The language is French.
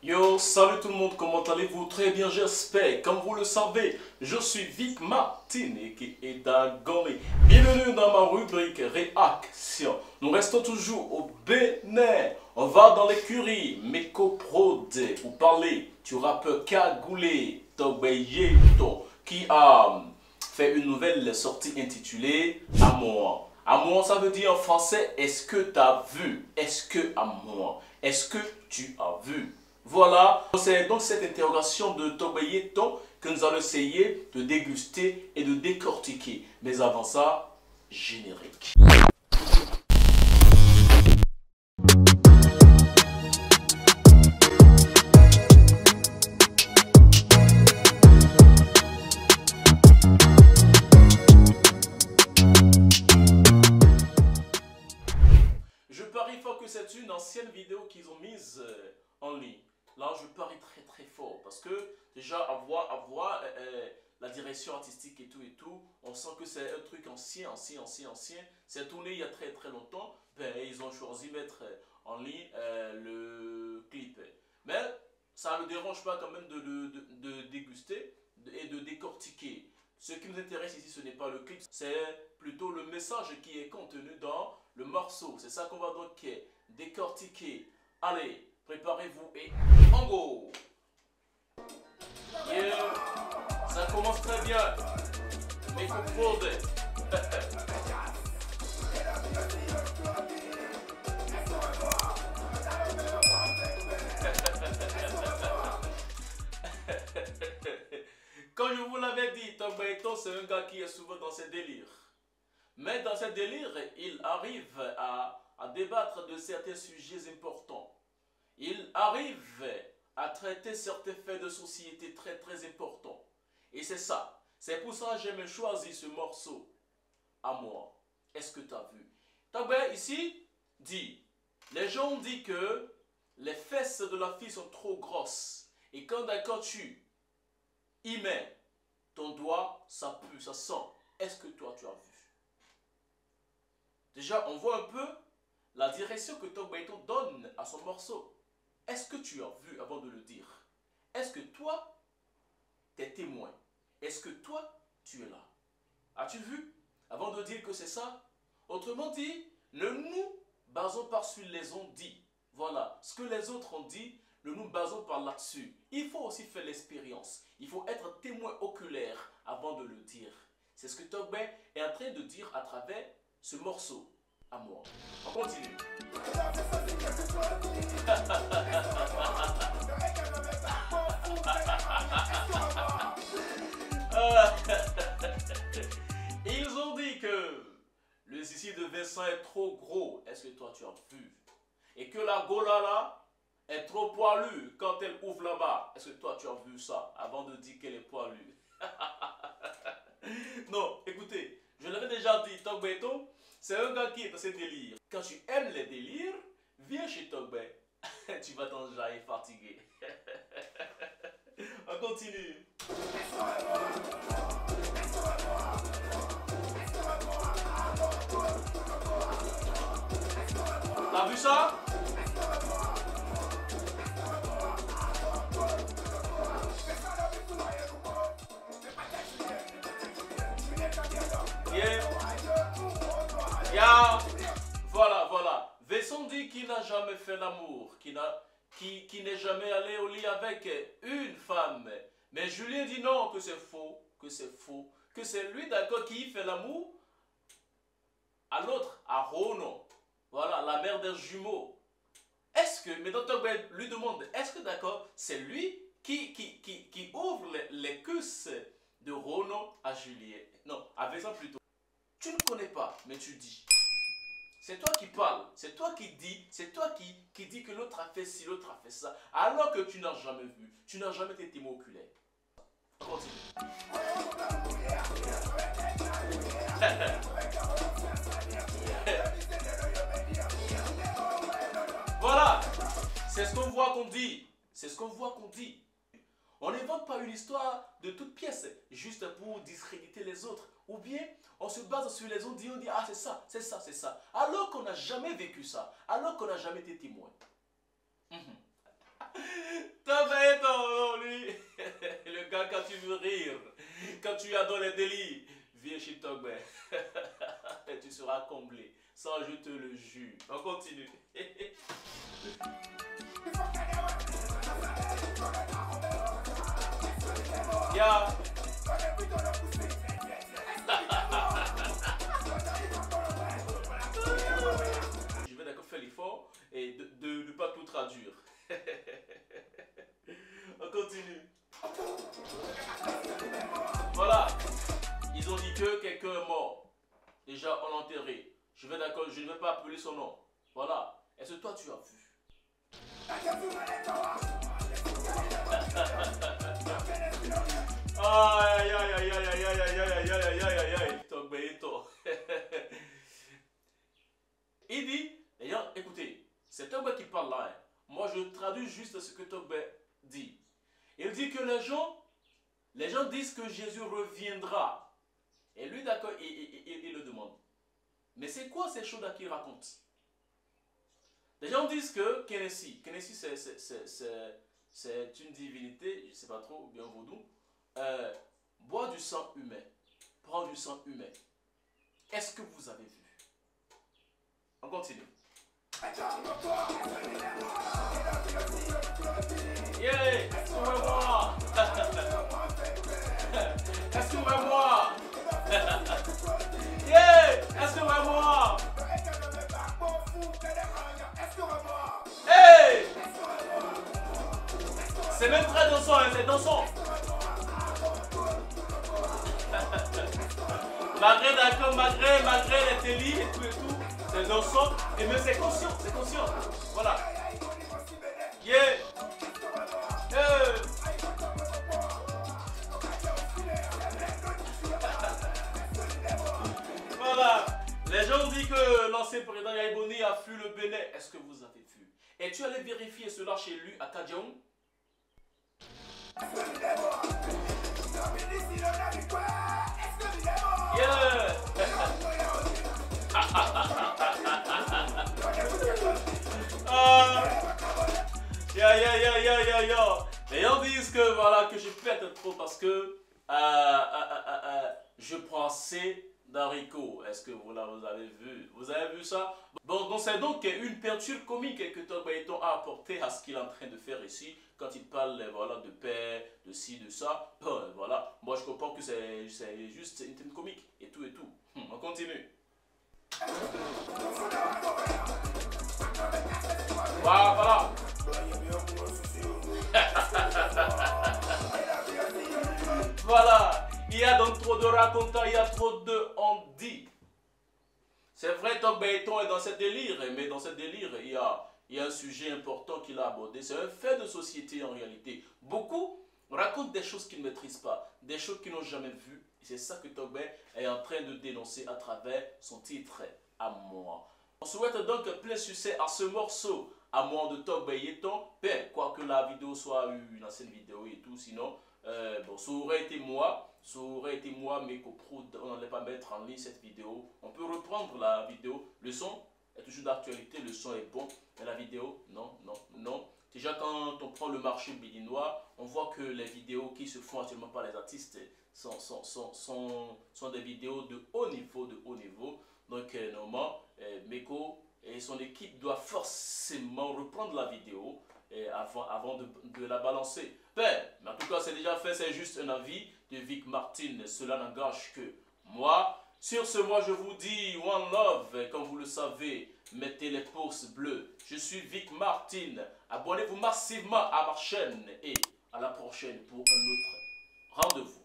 Yo, salut tout le monde, comment allez-vous? Très bien, j'espère. Comme vous le savez, je suis Vic Martin et Dagori. Bienvenue dans ma rubrique Réaction. Nous restons toujours au Bénin. On va dans l'écurie Meko Prod pour parler du rappeur Cagoulé Togbeyeto qui a fait une nouvelle sortie intitulée Amour. Amour, ça veut dire en français, est-ce que tu as vu? Est-ce que amour? Est-ce que tu as vu? Voilà, c'est donc cette interrogation de Togbeyeto que nous allons essayer de déguster et de décortiquer. Mais avant ça, générique. Je parie fort que c'est une ancienne vidéo qu'ils ont mise en ligne. Là, je parie très fort parce que déjà, à voir la direction artistique et tout, on sent que c'est un truc ancien. C'est tourné il y a très longtemps. Ben, ils ont choisi de mettre en ligne le clip. Mais ça ne dérange pas quand même de déguster et de décortiquer. Ce qui nous intéresse ici, ce n'est pas le clip, c'est plutôt le message qui est contenu dans le morceau. C'est ça qu'on va donc décortiquer. Allez, préparez-vous et en go! Yeah, ça commence très bien. Mais faut Comme je vous l'avais dit, Togbeyeto, c'est un gars qui est souvent dans ses délires. Mais dans ses délires, il arrive à débattre de certains sujets importants. Il arrive à traiter certains faits de société très importants. Et c'est ça. C'est pour ça que j'ai choisi ce morceau. À moi. Est-ce que tu as vu? Togbeyeto ici dit, les gens disent que les fesses de la fille sont trop grosses. Et quand tu y mets ton doigt, ça pue, ça sent. Est-ce que toi tu as vu? Déjà, on voit un peu la direction que Togbeyeto donne à son morceau. Est-ce que tu as vu avant de le dire? Est-ce que toi, tu es témoin? Est-ce que toi, tu es là? As-tu vu? Avant de dire que c'est ça, autrement dit, ne nous basons pas sur les ont dit. Voilà, ce que les autres ont dit, ne nous basons pas là-dessus. Il faut aussi faire l'expérience. Il faut être témoin oculaire avant de le dire. C'est ce que Togbeyeto est en train de dire à travers ce morceau. À moi. On continue. Ils ont dit que le zizi de Vincent est trop gros. Est-ce que toi tu as vu? Et que la Golala est trop poilue quand elle ouvre là-bas. Est-ce que toi tu as vu ça avant de dire qu'elle est poilue? Non, écoutez, je l'avais déjà dit, Togbeyeto, c'est un gars qui est dans ses délires. Quand tu aimes les délires, viens chez Togbeyeto. Tu vas t'en jaillir fatigué. On continue. T'as vu ça? Yeah. Voilà. Vincent dit qu'il n'a jamais fait l'amour, qui n'est jamais allé au lit avec une femme. Mais Julien dit non, que c'est faux, que c'est lui d'accord qui fait l'amour à l'autre, à Rono. Voilà, la mère des jumeaux. Est-ce que, mais Dr. Ben lui demande, est-ce que d'accord, c'est lui qui ouvre les cuisses de Rono à Julien? Non, à Vincent plutôt. Tu ne connais pas, mais tu dis. C'est toi qui parles, c'est toi qui dis, c'est toi qui dis que l'autre a fait ci, l'autre a fait ça, alors que tu n'as jamais vu, tu n'as jamais été témoin oculaire. Continue. Voilà, c'est ce qu'on voit qu'on dit, c'est ce qu'on voit qu'on dit. On n'invente pas une histoire de toute pièce, juste pour discréditer les autres. Ou bien, on se base sur les autres, on dit, ah c'est ça. Alors qu'on n'a jamais vécu ça, alors qu'on n'a jamais été témoin. quand tu as dans les délits, viens chez Togbe. Et tu seras comblé. Ça, je te le jure. On continue. Yeah. Je vais d'accord faire l'effort et de ne pas tout traduire. On continue. Voilà. Ils ont dit que quelqu'un est mort. Déjà, on l'a enterré. Je vais d'accord, je ne vais pas appeler son nom. Voilà. Est-ce que toi, tu as vu? Aïe, aïe, aïe, aïe, aïe, aïe, aïe, aïe, aïe, aïe, aïe, Togbe Eto. Il dit, d'ailleurs, écoutez, c'est Togbe qui parle là. Hein. Moi, je traduis juste ce que Togbe dit. Il dit que les gens disent que Jésus reviendra. Et lui, d'accord, il le demande. Mais c'est quoi ces choses-là qu'il raconte? Les gens disent que Kenesi c'est une divinité, je ne sais pas trop, bien vaudou, boit du sang humain, prend du sang humain. Est-ce que vous avez vu? On continue. Yeah, excusez-moi. Excusez-moi. Yeah, excusez-moi. Hey! C'est même très dansant, hein, c'est dansant. malgré les télés et tout, c'est dansant. Et même c'est conscient, Voilà. Yeah! Yeah! Voilà. Les gens disent que l'ancien président Yaïboni a fui le Bénin. Est-ce que vous avez vu? Et tu allais vérifier cela chez lui à Kadjaoum? Yeah! Les gens disent que voilà que je pète trop parce que je prends assez d'haricots. Est-ce que vous avez vu? Vous avez vu ça? Bon, donc c'est donc une peinture comique que Togbe Eto a apporté à ce qu'il est en train de faire ici quand il parle voilà, de paix, de ci, de ça. Voilà, moi je comprends que c'est juste une thème comique et tout et tout. On continue. Voilà. Voilà. Il y a donc trop de racontants, il y a trop de on dit. C'est vrai, Togbe Eto est dans ce délire, mais dans ce délire, il y a un sujet important qu'il a abordé. C'est un fait de société en réalité. Beaucoup racontent des choses qu'ils ne maîtrisent pas, des choses qu'ils n'ont jamais vues. C'est ça que Togbe est en train de dénoncer à travers son titre, À moi. On souhaite donc plein succès à ce morceau, À moi de Togbe Eto. Quoique la vidéo soit une ancienne vidéo et tout, sinon, bon, ça aurait été moi, mais on n'allait pas mettre en ligne cette vidéo. On peut reprendre la vidéo. Le son est toujours d'actualité, le son est bon, mais la vidéo, non. Déjà, quand on prend le marché béninois, on voit que les vidéos qui se font actuellement par les artistes sont des vidéos de haut niveau, Donc, normalement, Meko et son équipe doivent forcément reprendre la vidéo avant de la balancer. Mais en tout cas, c'est déjà fait, c'est juste un avis de Vic Martin. Cela n'engage que moi. Sur ce, moi, je vous dis One Love. Comme vous le savez, mettez les pouces bleus. Je suis Vic Martin. Abonnez-vous massivement à ma chaîne et à la prochaine pour un autre rendez-vous.